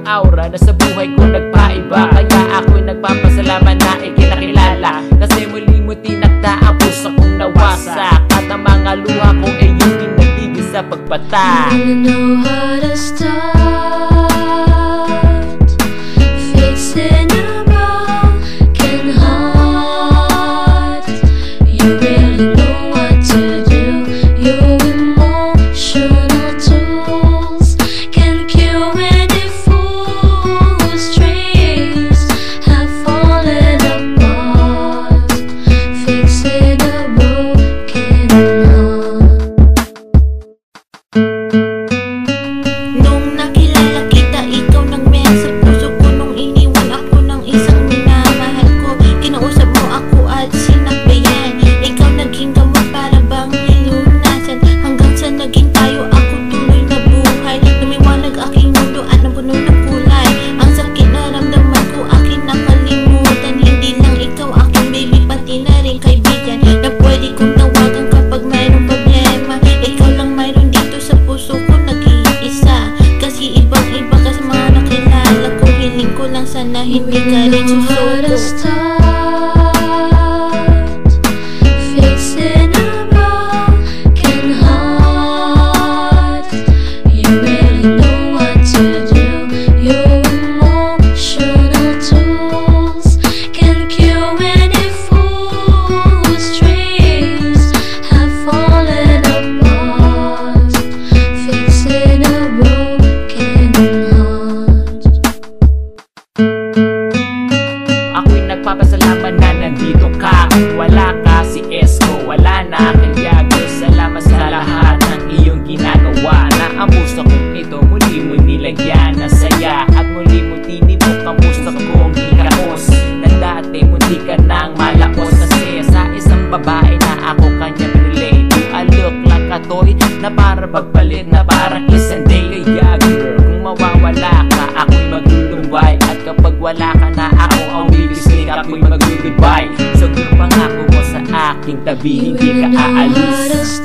aura na sa buhay ko nagpaiba. Kaya ako'y nagpapasalamat na ikinakilala, kasi muli mo tinakda ang puso kong nawasak, at ang mga luha kong iyong pinagtigil sa pagbata. You know how to start fixing a broken heart. You really know what to do. Your emotional tools can cure any fool whose dreams have fallen apart. Fixing a broken heart. Nung nakilala kita, ikaw nang meron sa puso ko. Nung iniwan ako ng isang minamahal ko, kinausap mo ako at sinakbayan. Ikaw naging gamot para bang nilunasan, hanggang sa naging tayo ako tuloy na buhay. Lumiwanag aking mundo at napuno ng kulay. Ang sakit na ramdaman ko aking nakalimutan. Hindi lang ikaw aking baby, pati na rin kaibigan na pwede kong tawagan kapag mayroong problema. Ikaw lang mayroon dito sa puso ko, nag-iisa. Kasi ibang-iba ka sa mga nakilala ko. Hiling ko lang sana hindi ka rin susuko. Fixing a broken heart. You really know what to do. Your emotional tools can cure any fool whose dreams have fallen apart. Fixing a broken heart. Ako'y nagpapasalamat na nandito ka. Wala ka, si Esko, wala na. Kaya girl, salamat sa lahat ng iyong ginagawa, na ang puso kong ito muli mo nilagyan ng saya, at muli mo tinibok ang puso kong ikakos, na dati munti ka nang malakos. Kasi sa isang babae na ako kanya pinili, do I look like a toy na para pagpalit na parang isang day. Kaya girl, kung mawawala ka, ako'y maglulumbay, at kapag wala ka na, ako ang bibisnik, ako'y mag-goodbye. So girl, pangako mo sa aking tabi, hindi ka aalis.